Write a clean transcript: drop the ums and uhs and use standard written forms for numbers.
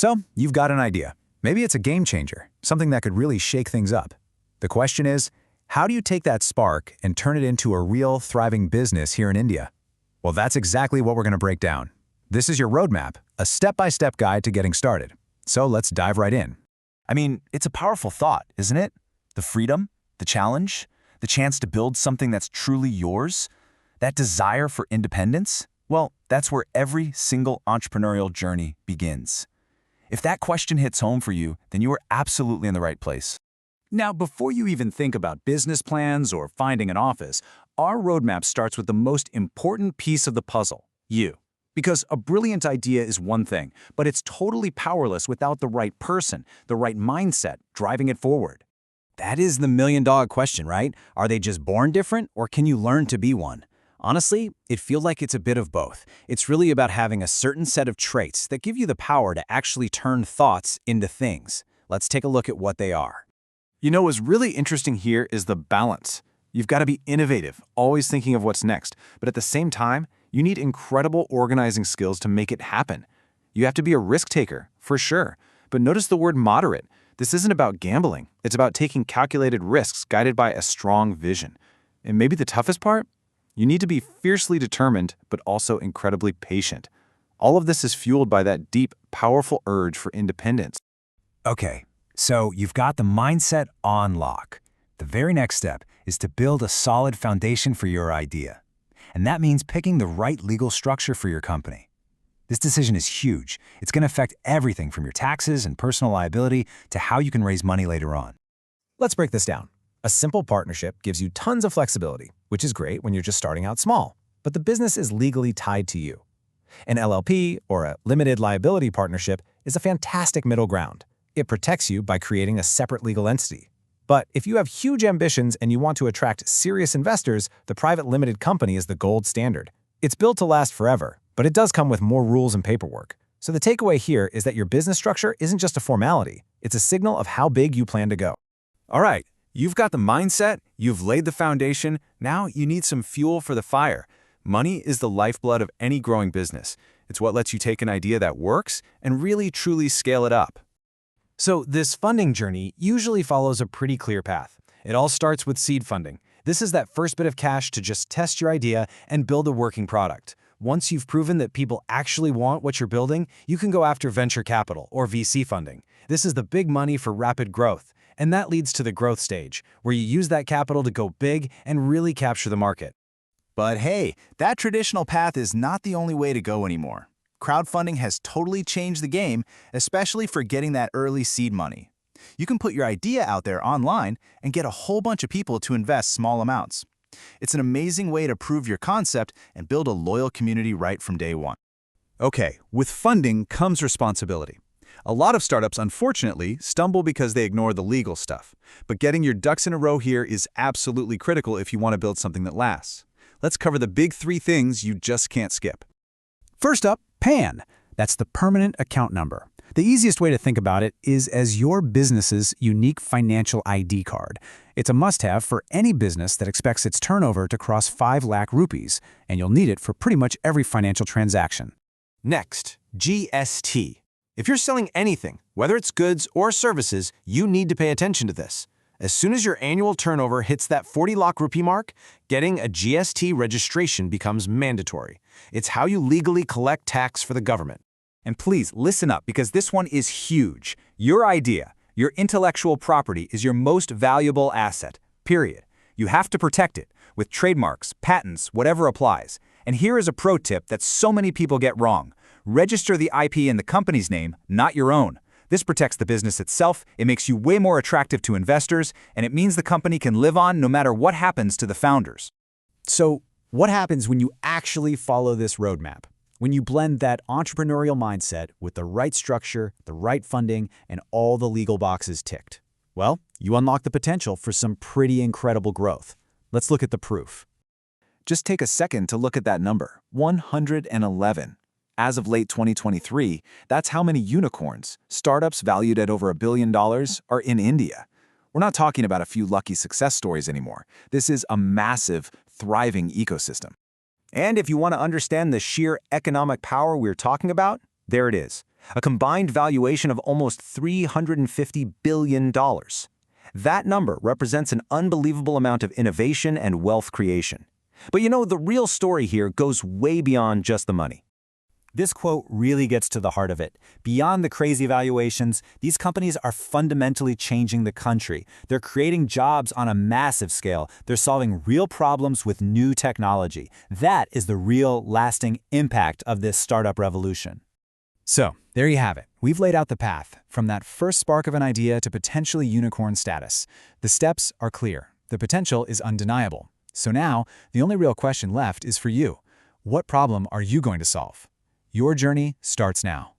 So, you've got an idea. Maybe it's a game changer, something that could really shake things up. The question is, how do you take that spark and turn it into a real, thriving business here in India? Well, that's exactly what we're going to break down. This is your roadmap, a step-by-step guide to getting started. So let's dive right in. I mean, it's a powerful thought, isn't it? The freedom, the challenge, the chance to build something that's truly yours, that desire for independence. Well, that's where every single entrepreneurial journey begins. If that question hits home for you, then you are absolutely in the right place. Now, before you even think about business plans or finding an office, our roadmap starts with the most important piece of the puzzle, you. Because a brilliant idea is one thing, but it's totally powerless without the right person, the right mindset, driving it forward. That is the million-dollar question, right? Are they just born different, or can you learn to be one? Honestly, it feels like it's a bit of both. It's really about having a certain set of traits that give you the power to actually turn thoughts into things. Let's take a look at what they are. You know, what's really interesting here is the balance. You've got to be innovative, always thinking of what's next, but at the same time, you need incredible organizing skills to make it happen. You have to be a risk taker, for sure, but notice the word moderate. This isn't about gambling. It's about taking calculated risks guided by a strong vision. And maybe the toughest part? You need to be fiercely determined, but also incredibly patient. All of this is fueled by that deep, powerful urge for independence. Okay, so you've got the mindset on lock. The very next step is to build a solid foundation for your idea. And that means picking the right legal structure for your company. This decision is huge. It's going to affect everything from your taxes and personal liability to how you can raise money later on. Let's break this down. A simple partnership gives you tons of flexibility, which is great when you're just starting out small, but the business is legally tied to you. An LLP, or a limited liability partnership, is a fantastic middle ground. It protects you by creating a separate legal entity. But if you have huge ambitions and you want to attract serious investors, the private limited company is the gold standard. It's built to last forever, but it does come with more rules and paperwork. So the takeaway here is that your business structure isn't just a formality, it's a signal of how big you plan to go. All right, you've got the mindset, you've laid the foundation, now you need some fuel for the fire. Money is the lifeblood of any growing business. It's what lets you take an idea that works and really truly scale it up. So this funding journey usually follows a pretty clear path. It all starts with seed funding. This is that first bit of cash to just test your idea and build a working product. Once you've proven that people actually want what you're building, you can go after venture capital or VC funding. This is the big money for rapid growth, and that leads to the growth stage, where you use that capital to go big and really capture the market. But hey, that traditional path is not the only way to go anymore. Crowdfunding has totally changed the game, especially for getting that early seed money. You can put your idea out there online and get a whole bunch of people to invest small amounts. It's an amazing way to prove your concept and build a loyal community right from day one. Okay, with funding comes responsibility. A lot of startups, unfortunately, stumble because they ignore the legal stuff. But getting your ducks in a row here is absolutely critical if you want to build something that lasts. Let's cover the big 3 things you just can't skip. First up, PAN. That's the permanent account number. The easiest way to think about it is as your business's unique financial ID card. It's a must-have for any business that expects its turnover to cross 5 lakh rupees, and you'll need it for pretty much every financial transaction. Next, GST. If you're selling anything, whether it's goods or services, you need to pay attention to this. As soon as your annual turnover hits that 40 lakh rupee mark, getting a GST registration becomes mandatory. It's how you legally collect tax for the government. And please listen up, because this one is huge. Your idea, your intellectual property, is your most valuable asset, period. You have to protect it with trademarks, patents, whatever applies. And here is a pro tip that so many people get wrong. Register the IP in the company's name, not your own. This protects the business itself, it makes you way more attractive to investors, and it means the company can live on no matter what happens to the founders. So, what happens when you actually follow this roadmap? When you blend that entrepreneurial mindset with the right structure, the right funding, and all the legal boxes ticked? Well, you unlock the potential for some pretty incredible growth. Let's look at the proof. Just take a second to look at that number, 111. As of late 2023, that's how many unicorns, startups valued at over $1 billion, are in India. We're not talking about a few lucky success stories anymore. This is a massive, thriving ecosystem. And if you want to understand the sheer economic power we're talking about, there it is. a combined valuation of almost $350 billion. That number represents an unbelievable amount of innovation and wealth creation. But the real story here goes way beyond just the money. This quote really gets to the heart of it. Beyond the crazy valuations, these companies are fundamentally changing the country. They're creating jobs on a massive scale. They're solving real problems with new technology. That is the real, lasting impact of this startup revolution. So, there you have it. We've laid out the path, from that first spark of an idea to potentially unicorn status. The steps are clear. The potential is undeniable. So now, the only real question left is for you. What problem are you going to solve? Your journey starts now.